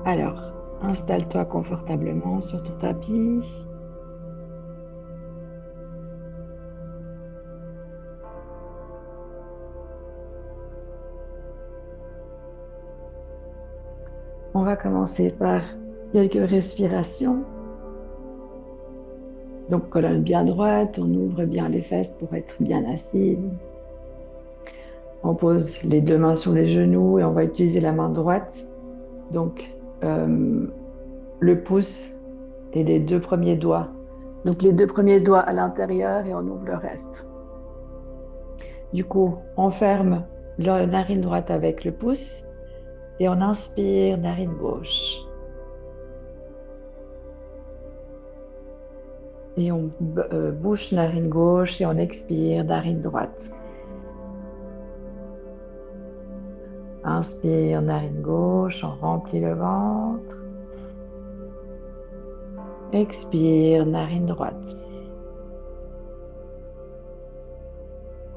Alors, installe-toi confortablement sur ton tapis. On va commencer par quelques respirations. Donc, colonne bien droite, on ouvre bien les fesses pour être bien assise. On pose les deux mains sur les genoux et on va utiliser la main droite. Donc, le pouce et les deux premiers doigts. Donc, les deux premiers doigts à l'intérieur et on ouvre le reste. Du coup, on ferme la narine droite avec le pouce et on inspire narine gauche. Et on bouche narine gauche et on expire narine droite. Inspire narine gauche, on remplit le ventre. Expire narine droite.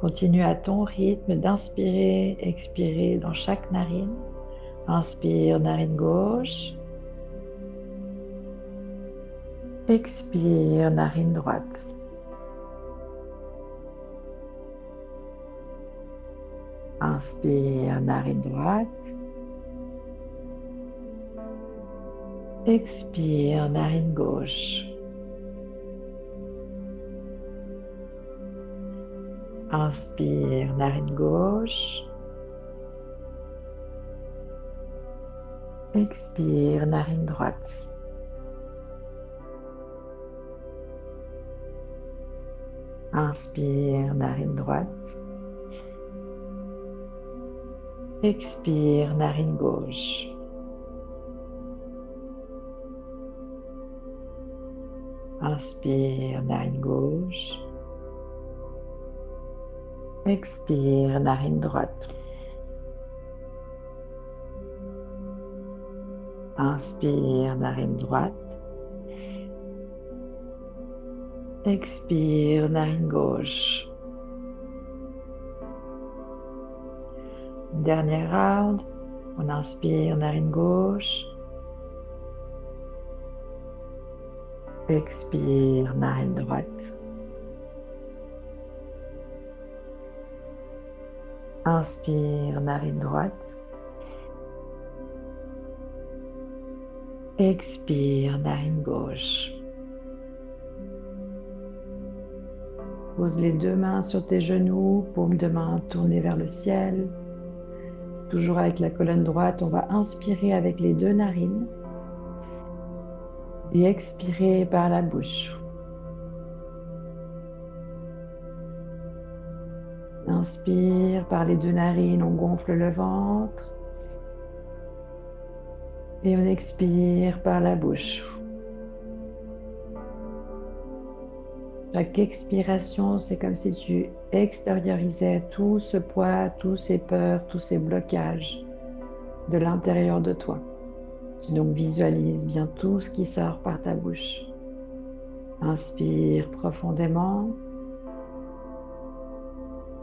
Continue à ton rythme d'inspirer, expirer dans chaque narine. Inspire narine gauche. Expire narine droite. Inspire narine droite. Expire narine gauche. Inspire narine gauche. Expire narine droite. Inspire narine droite. Expire narine gauche. Inspire narine gauche. Expire narine droite. Inspire narine droite. Expire narine gauche. Dernier round. On inspire narine gauche. Expire narine droite. Inspire narine droite. Expire narine gauche. Pose les deux mains sur tes genoux, paume de main tournée vers le ciel. Toujours avec la colonne droite, on va inspirer avec les deux narines et expirer par la bouche. Inspire par les deux narines, on gonfle le ventre et on expire par la bouche. Chaque expiration, c'est comme si tu extériorisais tout ce poids, tous ces peurs, tous ces blocages de l'intérieur de toi. Donc visualise bien tout ce qui sort par ta bouche. Inspire profondément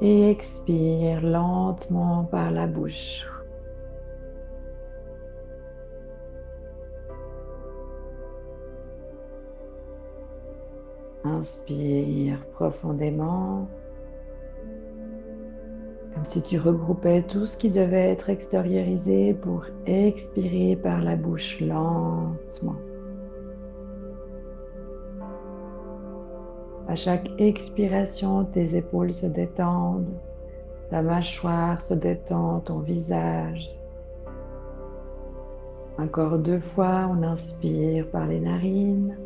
et expire lentement par la bouche. Inspire profondément, comme si tu regroupais tout ce qui devait être extériorisé pour expirer par la bouche lentement. À chaque expiration, tes épaules se détendent, ta mâchoire se détend, ton visage. Encore deux fois, on inspire par les narines.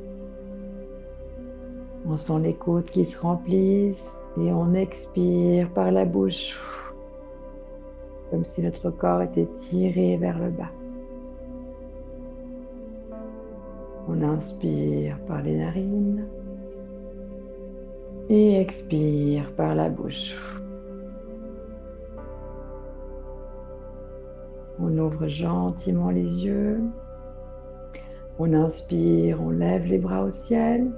On sent les côtes qui se remplissent et on expire par la bouche, comme si notre corps était tiré vers le bas. On inspire par les narines et expire par la bouche. On ouvre gentiment les yeux. On inspire, on lève les bras au ciel.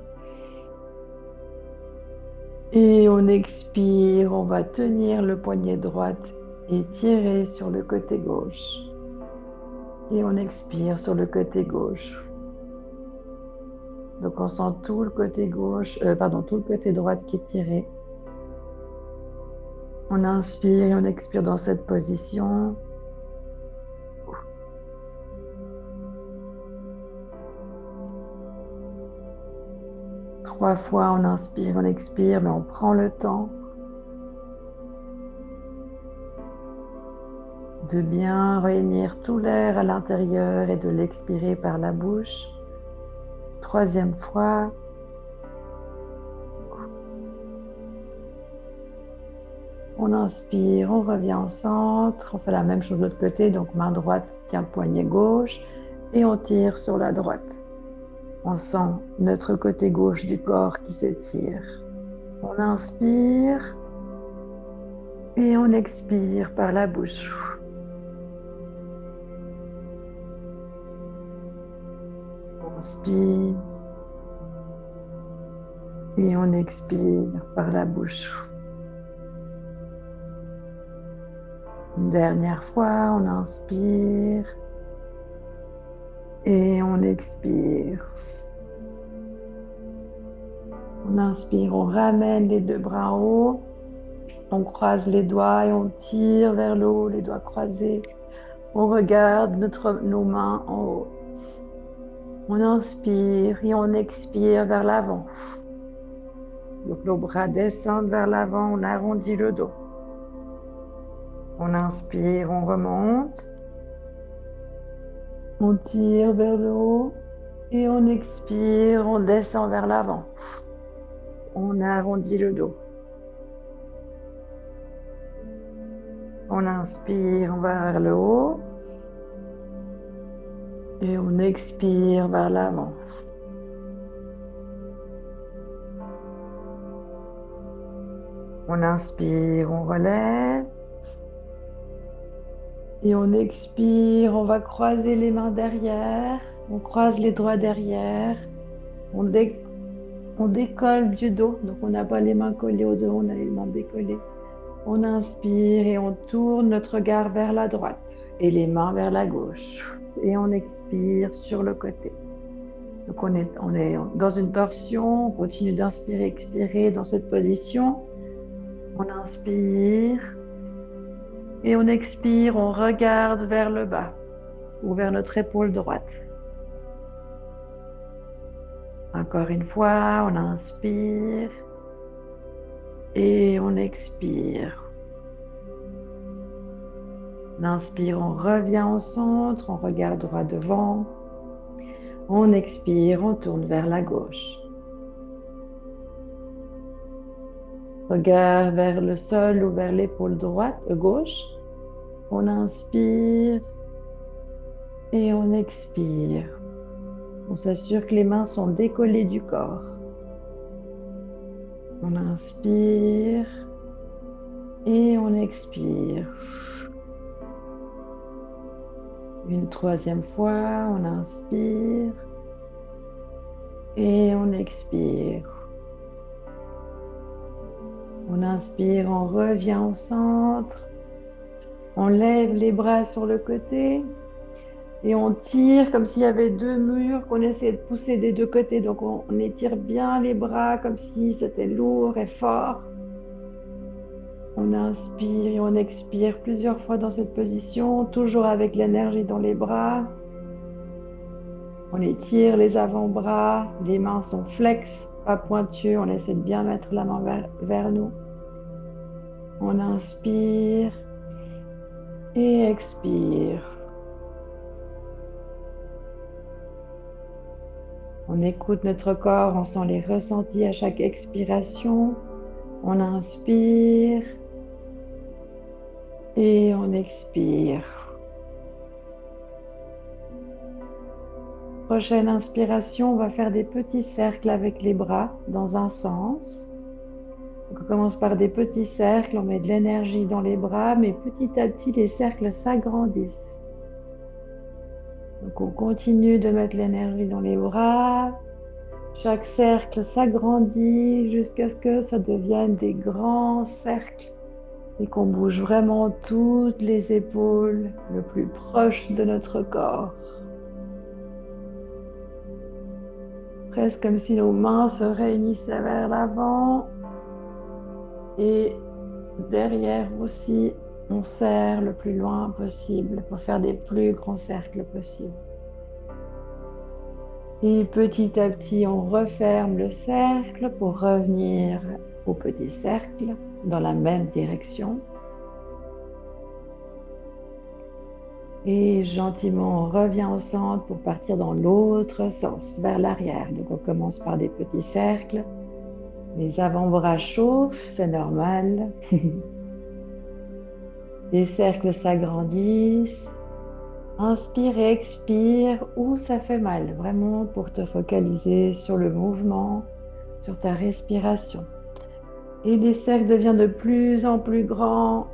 Et on expire, on va tenir le poignet droit et tirer sur le côté gauche. Et on expire sur le côté gauche. Donc on sent tout le côté gauche, tout le côté droit qui est tiré. On inspire et on expire dans cette position. 3 fois, on inspire, on expire, mais on prend le temps de bien réunir tout l'air à l'intérieur et de l'expirer par la bouche. 3e fois. On inspire, on revient au centre, on fait la même chose de l'autre côté, donc main droite tient le poignet gauche et on tire sur la droite. On sent notre côté gauche du corps qui s'étire. On inspire et on expire par la bouche. On inspire et on expire par la bouche. Une dernière fois, on inspire et on expire. On inspire, on ramène les 2 bras en haut, on croise les doigts et on tire vers le haut, les doigts croisés. On regarde nos mains en haut. On inspire et on expire vers l'avant. Donc nos bras descendent vers l'avant, on arrondit le dos. On inspire, on remonte. On tire vers le haut et on expire, on descend vers l'avant. On arrondit le dos. On inspire, on va vers le haut et on expire vers l'avant. On inspire, on relève et on expire, on va croiser les mains derrière, on croise les doigts derrière, on décolle du dos, donc on n'a pas les mains collées au dos, on a les mains décollées. On inspire et on tourne notre regard vers la droite et les mains vers la gauche. Et on expire sur le côté. Donc on est dans une torsion, on continue d'inspirer, expirer dans cette position. On inspire et on expire, on regarde vers le bas ou vers notre épaule droite. Encore une fois, on inspire et on expire. On inspire, on revient au centre, on regarde droit devant. On expire, on tourne vers la gauche. Regard vers le sol ou vers l'épaule gauche. On inspire et on expire. On s'assure que les mains sont décollées du corps. On inspire et on expire. Une 3e fois, on inspire et on expire. On inspire, on revient au centre. On lève les bras sur le côté et on tire comme s'il y avait 2 murs qu'on essaie de pousser des 2 côtés. Donc on étire bien les bras comme si c'était lourd et fort. On inspire et on expire plusieurs fois dans cette position, toujours avec l'énergie dans les bras. On étire les avant-bras, les mains sont flex, pas pointues. On essaie de bien mettre la main vers nous. On inspire et expire. On écoute notre corps, on sent les ressentis à chaque expiration. On inspire et on expire. Prochaine inspiration, on va faire des petits cercles avec les bras dans un sens. Donc on commence par des petits cercles, on met de l'énergie dans les bras, mais petit à petit, les cercles s'agrandissent. Donc on continue de mettre l'énergie dans les bras. Chaque cercle s'agrandit jusqu'à ce que ça devienne des grands cercles et qu'on bouge vraiment toutes les épaules le plus proche de notre corps. Presque comme si nos mains se réunissaient vers l'avant et derrière aussi, on serre le plus loin possible pour faire des plus grands cercles possibles. Et petit à petit, on referme le cercle pour revenir au petit cercle dans la même direction. Et gentiment, on revient au centre pour partir dans l'autre sens, vers l'arrière. Donc, on commence par des petits cercles. Les avant-bras chauffent, c'est normal. Les cercles s'agrandissent. Inspire et expire où ça fait mal, vraiment pour te focaliser sur le mouvement, sur ta respiration. Et les cercles deviennent de plus en plus grands,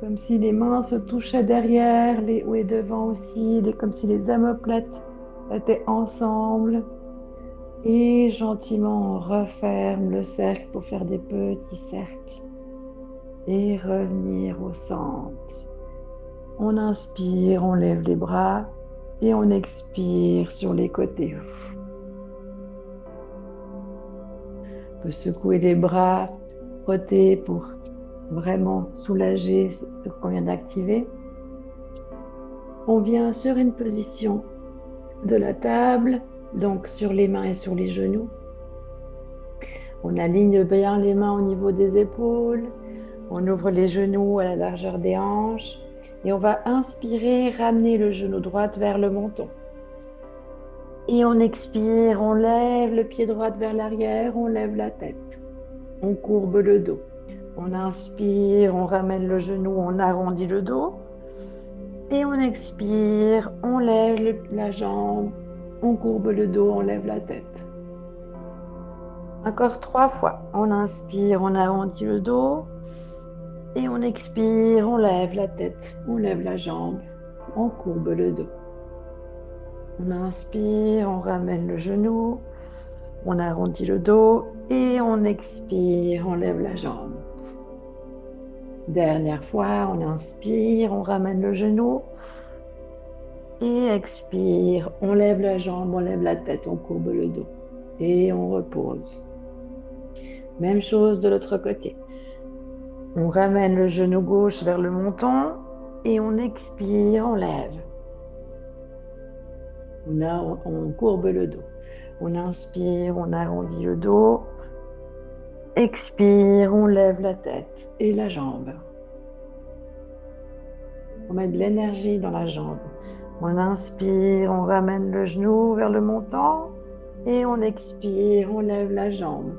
comme si les mains se touchaient derrière, les hauts et devant aussi, comme si les omoplates étaient ensemble. Et gentiment, on referme le cercle pour faire des petits cercles et revenir au centre. On inspire, on lève les bras et on expire sur les côtés. On peut secouer les bras, frotter pour vraiment soulager ce qu'on vient d'activer. On vient sur une position de la table, donc sur les mains et sur les genoux. On aligne bien les mains au niveau des épaules. On ouvre les genoux à la largeur des hanches. Et on va inspirer, ramener le genou droit vers le menton. Et on expire, on lève le pied droit vers l'arrière, on lève la tête. On courbe le dos. On inspire, on ramène le genou, on arrondit le dos. Et on expire, on lève la jambe, on courbe le dos, on lève la tête. Encore 3 fois. On inspire, on arrondit le dos. Et on expire, on lève la tête, on lève la jambe, on courbe le dos. On inspire, on ramène le genou, on arrondit le dos et on expire, on lève la jambe. Dernière fois, on inspire, on ramène le genou et expire, on lève la jambe, on lève la tête, on courbe le dos et on repose. Même chose de l'autre côté. On ramène le genou gauche vers le menton et on expire, on lève. On courbe le dos. On inspire, on arrondit le dos. Expire, on lève la tête et la jambe. On met de l'énergie dans la jambe. On inspire, on ramène le genou vers le menton et on expire, on lève la jambe.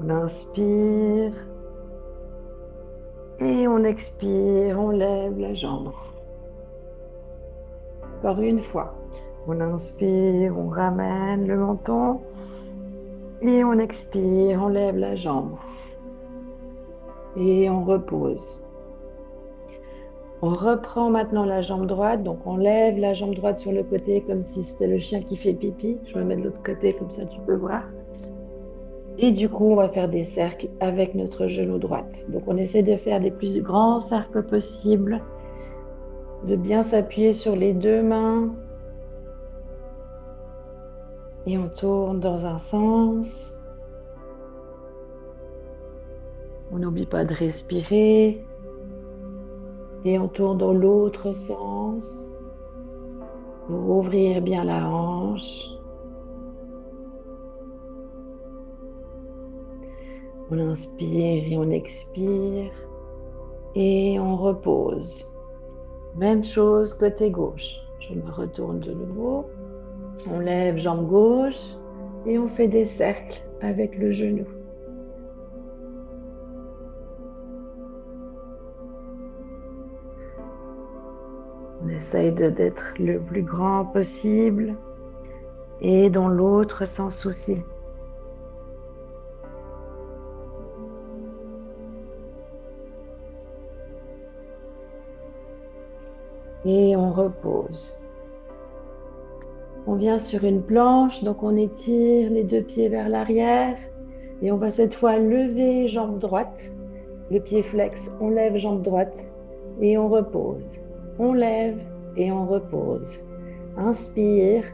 On inspire et on expire, on lève la jambe. Encore une fois. On inspire, on ramène le menton et on expire, on lève la jambe. Et on repose. On reprend maintenant la jambe droite, donc on lève la jambe droite sur le côté comme si c'était le chien qui fait pipi. Je me mets de l'autre côté comme ça tu peux voir. Et du coup, on va faire des cercles avec notre genou droite. Donc on essaie de faire les plus grands cercles possibles, de bien s'appuyer sur les deux mains. Et on tourne dans un sens. On n'oublie pas de respirer. Et on tourne dans l'autre sens pour ouvrir bien la hanche. On inspire et on expire et on repose. Même chose côté gauche. Je me retourne de nouveau. On lève jambe gauche et on fait des cercles avec le genou. On essaye d'être le plus grand possible et dans l'autre sans souci. Et on repose. On vient sur une planche, donc on étire les deux pieds vers l'arrière Et on va cette fois lever jambe droite, le pied flex, on lève jambe droite et on repose. On lève et on repose. Inspire,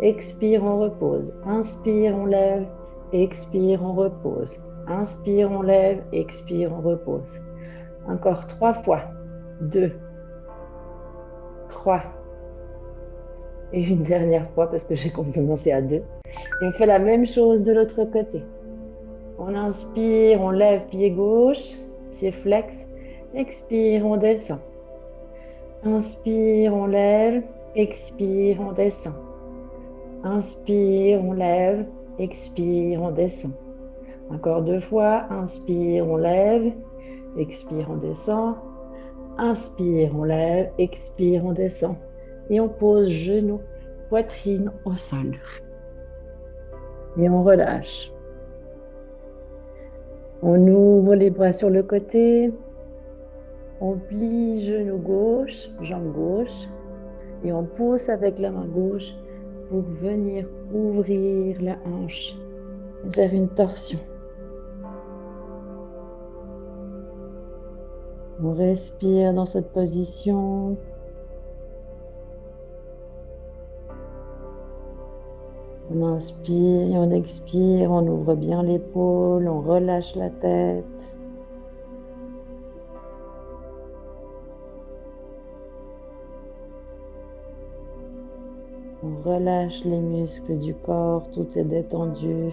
expire, on repose. Inspire, on lève, expire, on repose. Inspire, on lève, expire, on repose. Encore 3 fois. 2, 3. Et une dernière fois parce que j'ai commencé à 2. Et on fait la même chose de l'autre côté. On inspire, on lève pied gauche, pied flex. Expire, on descend. Inspire, on lève. Expire, on descend. Inspire, on lève. Expire, on descend. Encore 2 fois. Inspire, on lève. Expire, on descend. Inspire, on lève. Expire, on descend. Et on pose genoux, poitrine au sol. Et on relâche. On ouvre les bras sur le côté. On plie genou gauche, jambe gauche. Et on pousse avec la main gauche pour venir ouvrir la hanche vers une torsion. On respire dans cette position. On inspire et on expire, on ouvre bien l'épaule, on relâche la tête. On relâche les muscles du corps, tout est détendu.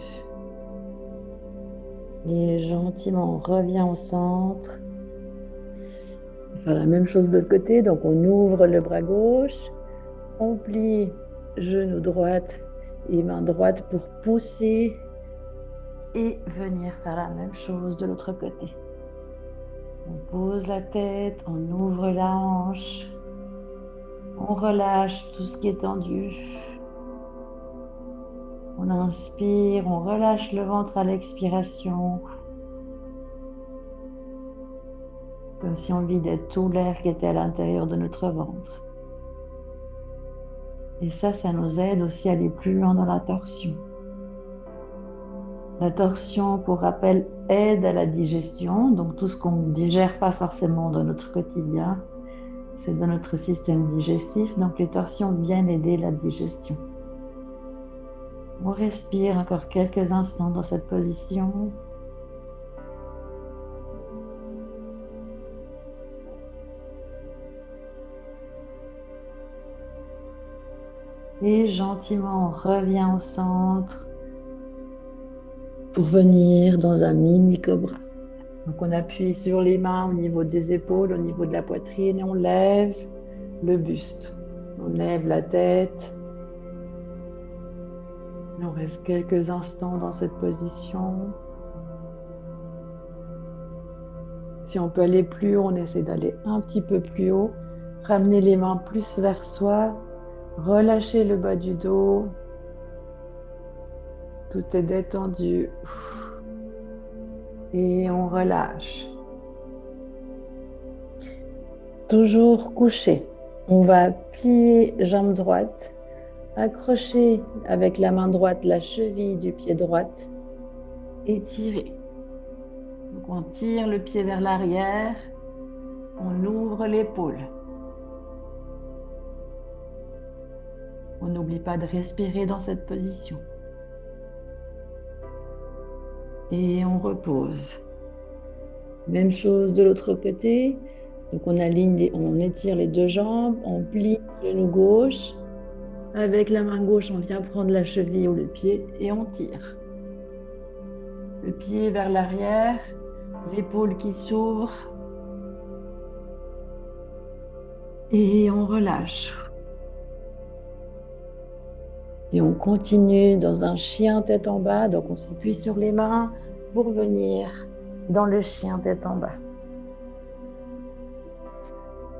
Et gentiment, on revient au centre. On va faire la même chose de l'autre côté, donc on ouvre le bras gauche, on plie genou droite et main droite pour pousser et venir faire la même chose de l'autre côté. On pose la tête, on ouvre la hanche, on relâche tout ce qui est tendu. On inspire, on relâche le ventre à l'expiration, comme si on vidait tout l'air qui était à l'intérieur de notre ventre. Et ça nous aide aussi à aller plus loin dans la torsion. La torsion, pour rappel, aide à la digestion, donc tout ce qu'on ne digère pas forcément dans notre quotidien, c'est dans notre système digestif, donc les torsions viennent aider la digestion. On respire encore quelques instants dans cette position. Et gentiment, on revient au centre pour venir dans un mini cobra. Donc on appuie sur les mains au niveau des épaules, au niveau de la poitrine et on lève le buste. On lève la tête. Et on reste quelques instants dans cette position. Si on peut aller plus haut, on essaie d'aller un petit peu plus haut. Ramener les mains plus vers soi. Relâcher le bas du dos. Tout est détendu. Et on relâche. Toujours couché. On va plier jambe droite, accrocher avec la main droite la cheville du pied droite et tirer. Donc on tire le pied vers l'arrière, on ouvre l'épaule. On n'oublie pas de respirer dans cette position. Et on repose. Même chose de l'autre côté. Donc on étire les deux jambes, on plie le genou gauche. Avec la main gauche, on vient prendre la cheville ou le pied et on tire. Le pied vers l'arrière, l'épaule qui s'ouvre. Et on relâche. Et on continue dans un chien tête en bas. Donc on s'appuie sur les mains pour venir dans le chien tête en bas.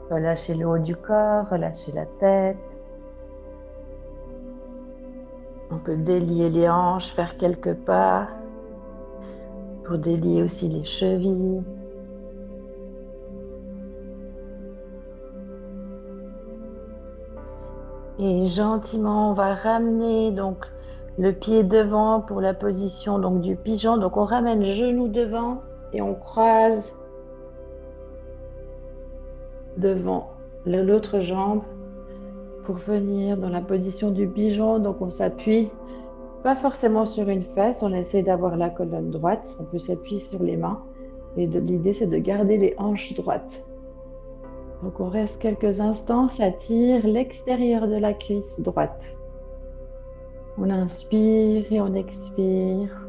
Relâchez le haut du corps, relâchez la tête. On peut délier les hanches, faire quelques pas pour délier aussi les chevilles. Et gentiment, on va ramener donc Le pied devant pour la position donc du pigeon. Donc on ramène genou devant et on croise devant l'autre jambe pour venir dans la position du pigeon. Donc on s'appuie pas forcément sur une fesse, on essaie d'avoir la colonne droite, on peut s'appuyer sur les mains. Et l'idée c'est de garder les hanches droites. Donc on reste quelques instants, ça tire l'extérieur de la cuisse droite. On inspire et on expire.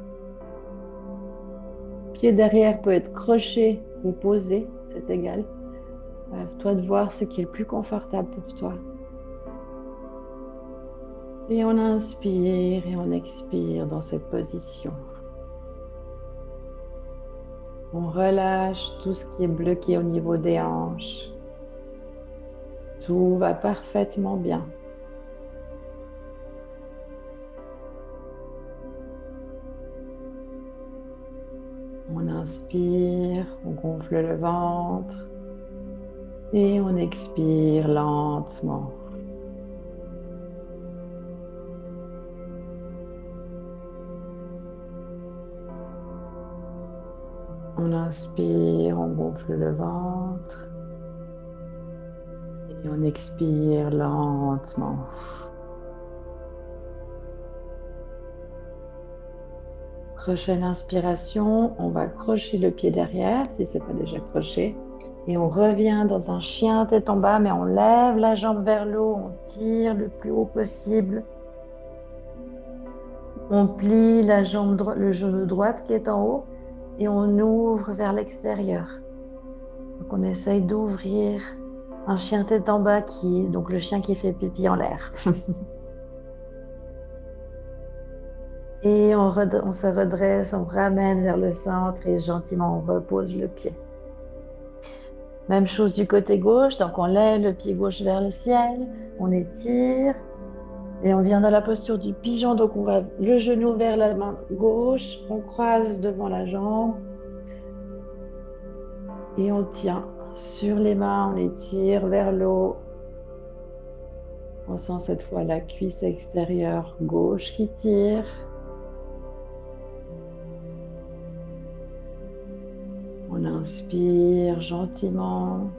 Pied derrière peut être croché ou posé, c'est égal. À toi de voir ce qui est le plus confortable pour toi. Et on inspire et on expire dans cette position. On relâche tout ce qui est bloqué au niveau des hanches. Tout va parfaitement bien. On inspire, on gonfle le ventre et on expire lentement. On inspire, on gonfle le ventre et on expire lentement. Prochaine inspiration, on va crocher le pied derrière, si ce n'est pas déjà croché. Et on revient dans un chien tête en bas, mais on lève la jambe vers le haut, on tire le plus haut possible. On plie la jambe le genou droite qui est en haut et on ouvre vers l'extérieur. Donc on essaye d'ouvrir un chien tête en bas donc le chien qui fait pipi en l'air. Et on se redresse, on ramène vers le centre et gentiment on repose le pied. Même chose du côté gauche, donc on lève le pied gauche vers le ciel, on étire et on vient dans la posture du pigeon, donc on va le genou vers la main gauche, on croise devant la jambe et on tient sur les mains, on étire vers le haut. On sent cette fois la cuisse extérieure gauche qui tire. On inspire gentiment.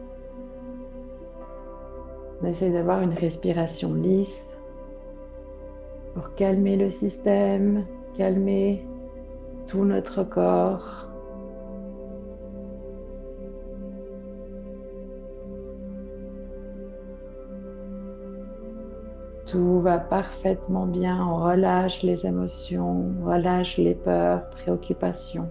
On essaie d'avoir une respiration lisse pour calmer le système, calmer tout notre corps. Tout va parfaitement bien, on relâche les émotions, on relâche les peurs, préoccupations.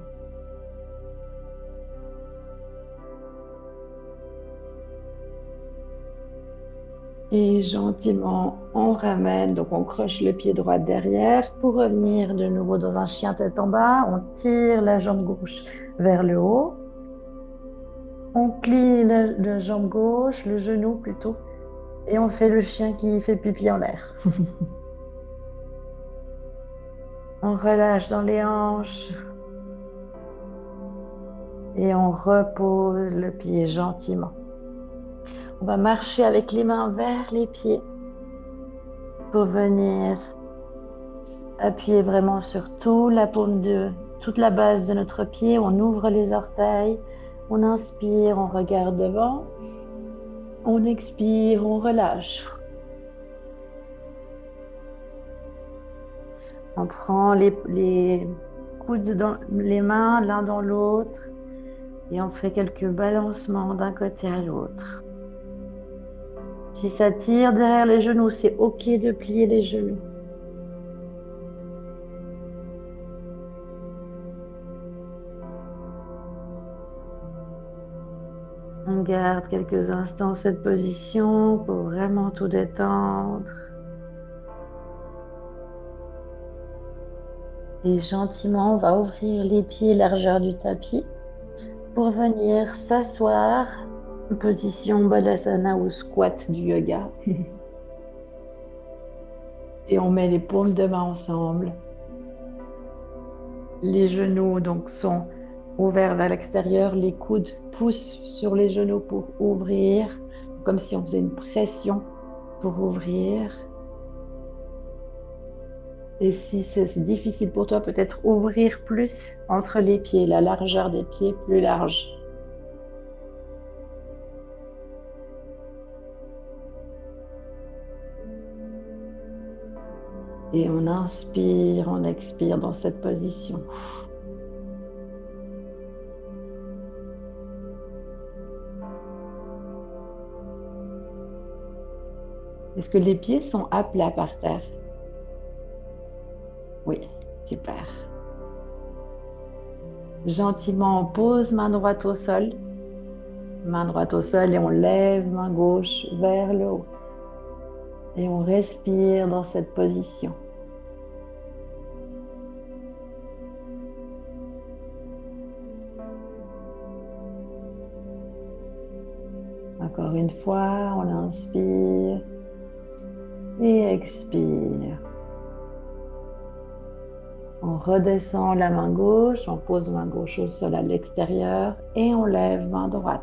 Et gentiment, on ramène, donc on croche le pied droit derrière pour revenir de nouveau dans un chien tête en bas. On tire la jambe gauche vers le haut. On plie la jambe gauche, le genou plutôt, et on fait le chien qui fait pipi en l'air. On relâche dans les hanches et on repose le pied gentiment. On va marcher avec les mains vers les pieds pour venir appuyer vraiment sur toute la base de notre pied. On ouvre les orteils, on inspire, on regarde devant, on expire, on relâche. On prend les coudes dans les mains l'un dans l'autre et on fait quelques balancements d'un côté à l'autre. Si ça tire derrière les genoux, c'est OK de plier les genoux. On garde quelques instants cette position pour vraiment tout détendre. Et gentiment, on va ouvrir les pieds largeur du tapis pour venir s'asseoir en position Balasana ou squat du yoga. Et on met les paumes de main ensemble. Les genoux donc sont ouverts vers l'extérieur, les coudes poussent sur les genoux pour ouvrir, comme si on faisait une pression pour ouvrir. Et si c'est difficile pour toi, peut-être ouvrir plus entre les pieds, la largeur des pieds plus large. Et on inspire, on expire dans cette position. Est-ce que les pieds sont à plat par terre? Oui, super. Gentiment, on pose main droite au sol. Main droite au sol et on lève main gauche vers le haut. Et on respire dans cette position. Encore une fois, on inspire et expire. On redescend la main gauche, on pose main gauche au sol à l'extérieur et on lève main droite.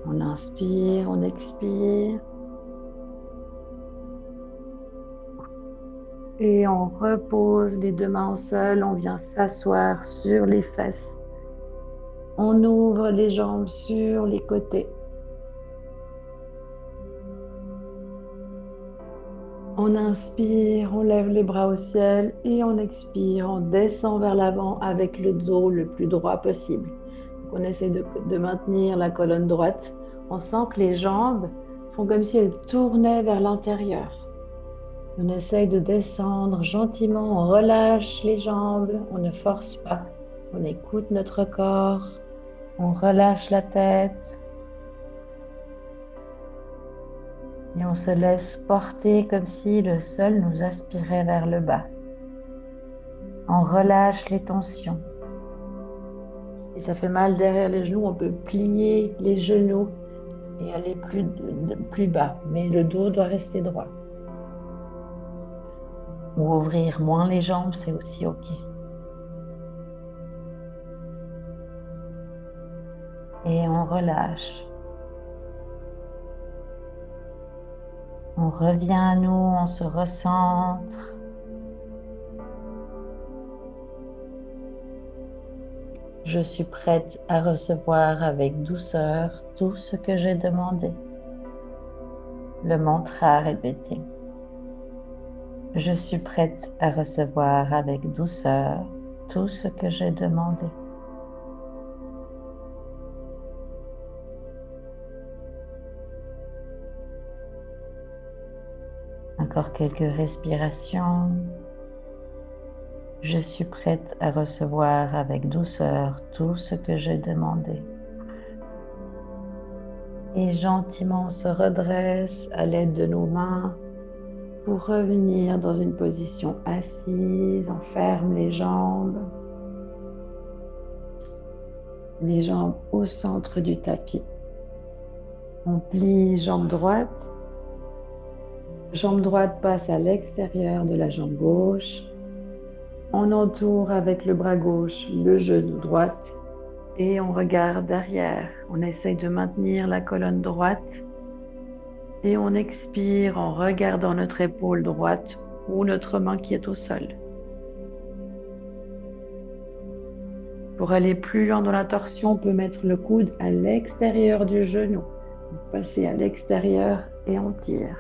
On inspire, on expire. Et on repose les deux mains au sol, on vient s'asseoir sur les fesses. On ouvre les jambes sur les côtés. On inspire, on lève les bras au ciel et on expire, on descend vers l'avant avec le dos le plus droit possible. Donc on essaie de maintenir la colonne droite. On sent que les jambes font comme si elles tournaient vers l'intérieur. On essaye de descendre gentiment, on relâche les jambes, on ne force pas. On écoute notre corps, on relâche la tête et on se laisse porter comme si le sol nous aspirait vers le bas. On relâche les tensions. Si ça fait mal derrière les genoux, on peut plier les genoux et aller plus bas, mais le dos doit rester droit. Ou ouvrir moins les jambes, c'est aussi OK. Et on relâche. On revient à nous, on se recentre. Je suis prête à recevoir avec douceur tout ce que j'ai demandé. Le mantra répété. Je suis prête à recevoir avec douceur tout ce que j'ai demandé. Encore quelques respirations. Je suis prête à recevoir avec douceur tout ce que j'ai demandé. Et gentiment on se redresse à l'aide de nos mains pour revenir dans une position assise. On ferme les jambes au centre du tapis. On plie jambe droite. Jambe droite passe à l'extérieur de la jambe gauche. On entoure avec le bras gauche le genou droite et on regarde derrière. On essaye de maintenir la colonne droite et on expire en regardant notre épaule droite ou notre main qui est au sol. Pour aller plus loin dans la torsion, on peut mettre le coude à l'extérieur du genou. Passer à l'extérieur et on tire.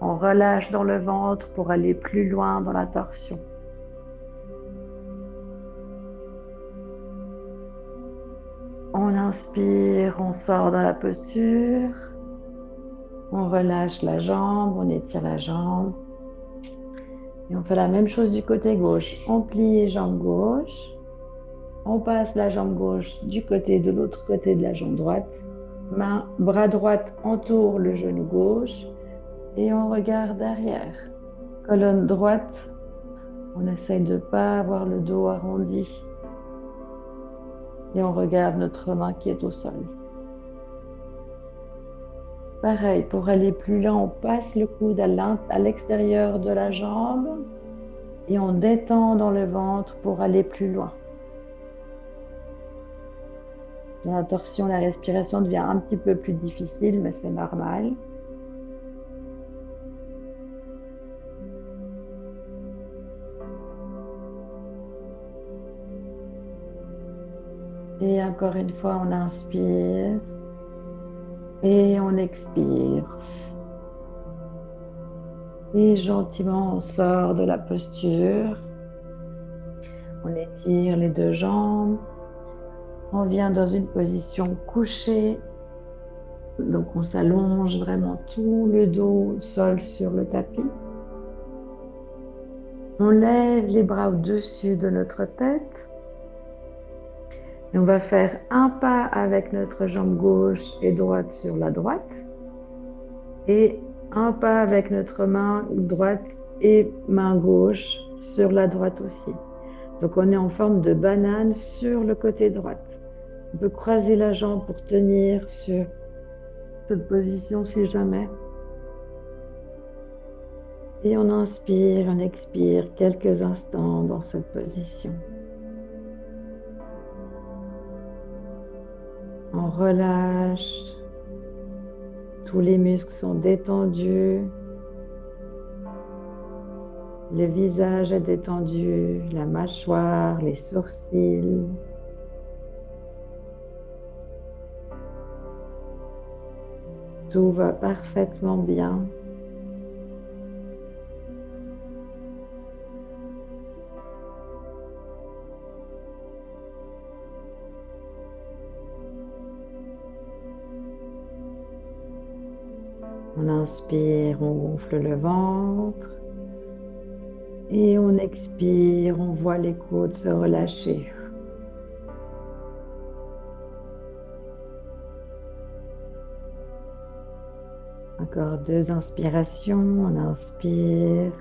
On relâche dans le ventre pour aller plus loin dans la torsion. On inspire, on sort dans la posture. On relâche la jambe, on étire la jambe. Et on fait la même chose du côté gauche. On plie jambe gauche. On passe la jambe gauche de l'autre côté de la jambe droite. Bras droite entoure le genou gauche. Et on regarde derrière. Colonne droite, on essaye de ne pas avoir le dos arrondi. Et on regarde notre main qui est au sol. Pareil, pour aller plus loin, on passe le coude à l'extérieur de la jambe et on détend dans le ventre pour aller plus loin. Dans la torsion, la respiration devient un petit peu plus difficile, mais c'est normal. Et encore une fois, on inspire et on expire. Et gentiment, on sort de la posture. On étire les deux jambes. On vient dans une position couchée. Donc, on s'allonge vraiment tout le dos, sol sur le tapis. On lève les bras au-dessus de notre tête. Et on va faire un pas avec notre jambe gauche et droite sur la droite. Et un pas avec notre main droite et main gauche sur la droite aussi. Donc on est en forme de banane sur le côté droite. On peut croiser la jambe pour tenir sur cette position si jamais. Et on inspire, on expire quelques instants dans cette position. On relâche. Tous les muscles sont détendus. Le visage est détendu, la mâchoire, les sourcils. Tout va parfaitement bien. On inspire, on gonfle le ventre. Et on expire, on voit les côtes se relâcher. Encore 2 inspirations, on inspire.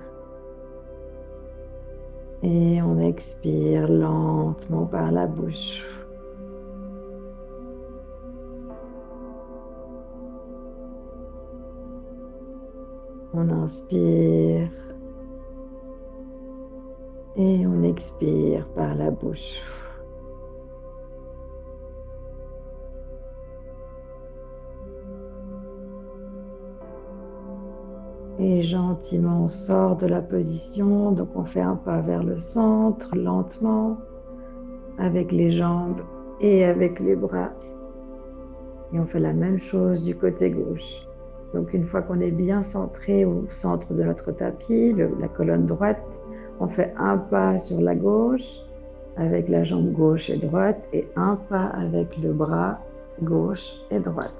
Et on expire lentement par la bouche. On inspire. Et on expire par la bouche. Et gentiment, on sort de la position. Donc, on fait un pas vers le centre, lentement, avec les jambes et avec les bras. Et on fait la même chose du côté gauche. Donc, une fois qu'on est bien centré au centre de notre tapis, la colonne droite, on fait un pas sur la gauche avec la jambe gauche et droite et un pas avec le bras gauche et droite.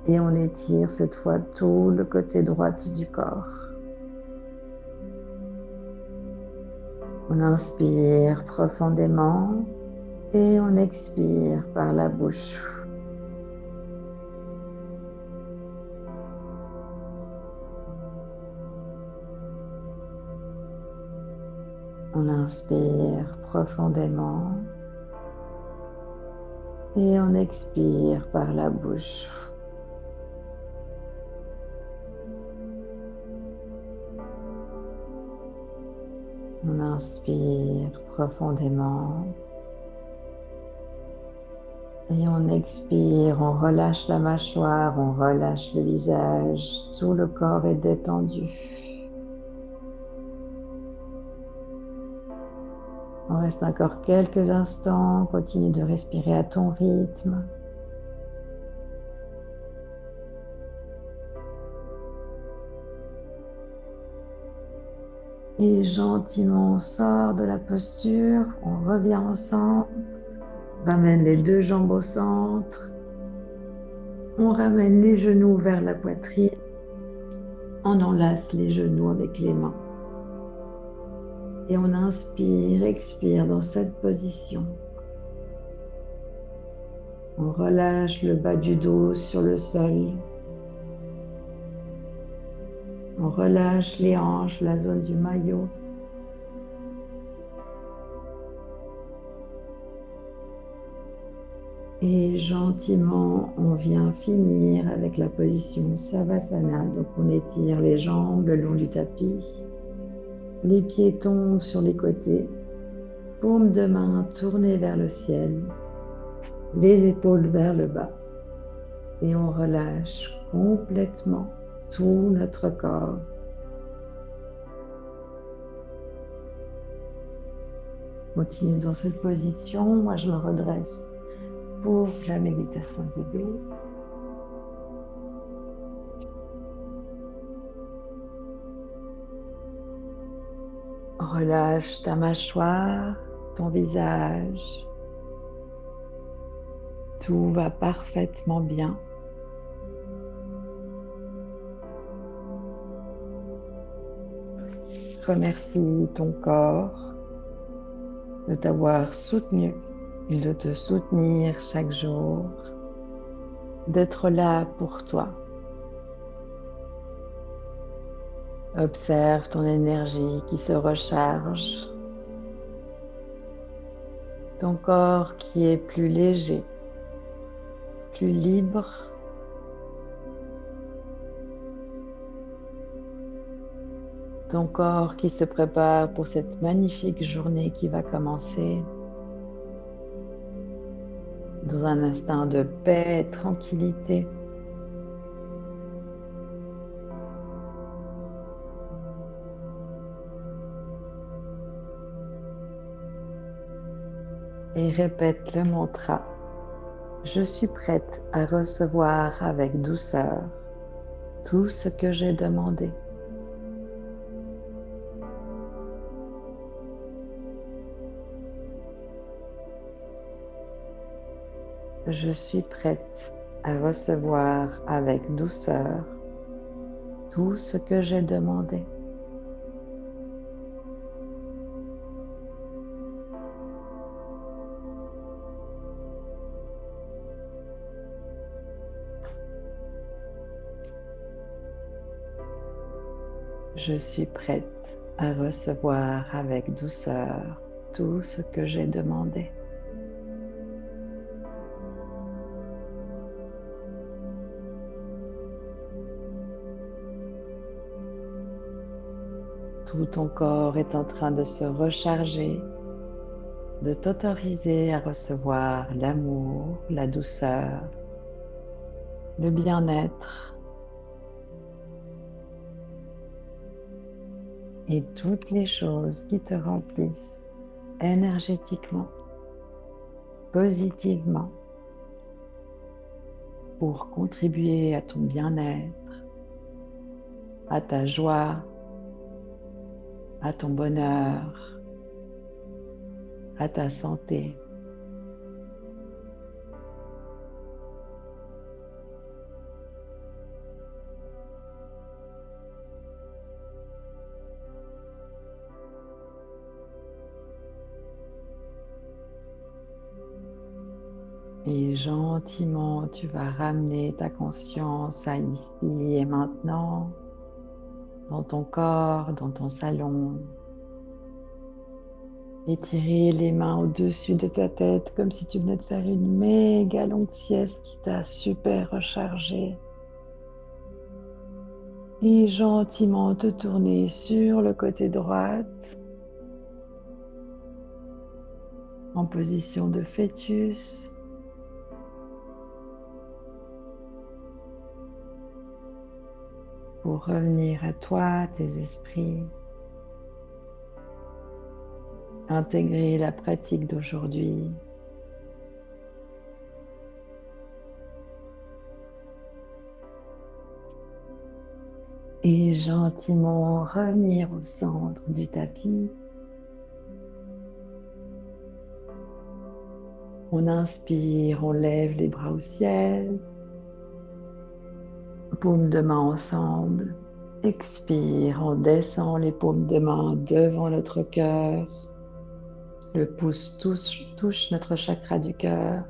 Et on étire cette fois tout le côté droit du corps. On inspire profondément et on expire par la bouche. On inspire profondément et on expire par la bouche. On inspire profondément et on expire, on relâche la mâchoire, on relâche le visage, tout le corps est détendu. On reste encore quelques instants, continue de respirer à ton rythme. Et gentiment, on sort de la posture, on revient au centre, ramène les deux jambes au centre, on ramène les genoux vers la poitrine, on enlace les genoux avec les mains. Et on inspire, expire dans cette position. On relâche le bas du dos sur le sol. On relâche les hanches, la zone du maillot. Et gentiment, on vient finir avec la position Savasana. Donc on étire les jambes le long du tapis. Les pieds tombent sur les côtés. Paume de main tournée vers le ciel. les épaules vers le bas et on relâche complètement tout notre corps. Continue dans cette position. Moi, je me redresse pour la méditation guidée. Relâche ta mâchoire, ton visage. Tout va parfaitement bien. Remercie ton corps de t'avoir soutenu, de te soutenir chaque jour, d'être là pour toi. Observe ton énergie qui se recharge, ton corps qui est plus léger, plus libre, ton corps qui se prépare pour cette magnifique journée qui va commencer dans un instant de paix et tranquillité. Et répète le mantra. Je suis prête à recevoir avec douceur tout ce que j'ai demandé. Je suis prête à recevoir avec douceur tout ce que j'ai demandé. Je suis prête à recevoir avec douceur tout ce que j'ai demandé. Tout ton corps est en train de se recharger, de t'autoriser à recevoir l'amour, la douceur, le bien-être et toutes les choses qui te remplissent énergétiquement, positivement, pour contribuer à ton bien-être, à ta joie, à ton bonheur, à ta santé. Et gentiment, tu vas ramener ta conscience à ici et maintenant, dans ton corps, dans ton salon. Étirer les mains au-dessus de ta tête comme si tu venais de faire une méga longue sieste qui t'a super rechargé. Et gentiment te tourner sur le côté droit en position de fœtus. Pour revenir à toi, tes esprits, intégrer la pratique d'aujourd'hui. Et gentiment revenir au centre du tapis. On inspire, on lève les bras au ciel, paumes de main ensemble. Expire, on descend les paumes de main devant notre cœur. Le pouce touche notre chakra du cœur.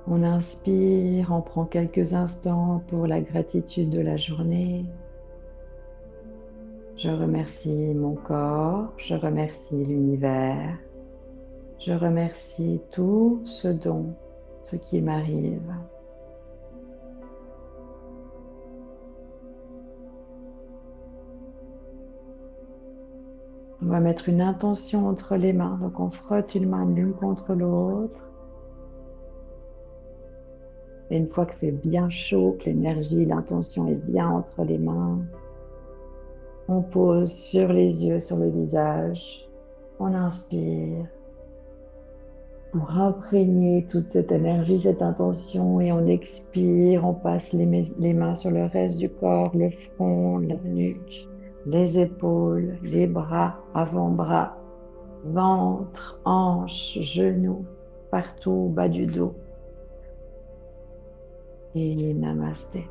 On inspire, on prend quelques instants pour la gratitude de la journée. Je remercie mon corps, je remercie l'univers, je remercie tout ce qui m'arrive. On va mettre une intention entre les mains, donc on frotte une main l'une contre l'autre Et une fois que c'est bien chaud, que l'énergie, l'intention est bien entre les mains, on pose sur les yeux, sur le visage. On inspire pour imprégner toute cette énergie, cette intention, et on expire, on passe les mains sur le reste du corps, le front, la nuque, les épaules, les bras, avant-bras, ventre, hanches, genoux, partout au bas du dos. Et namasté.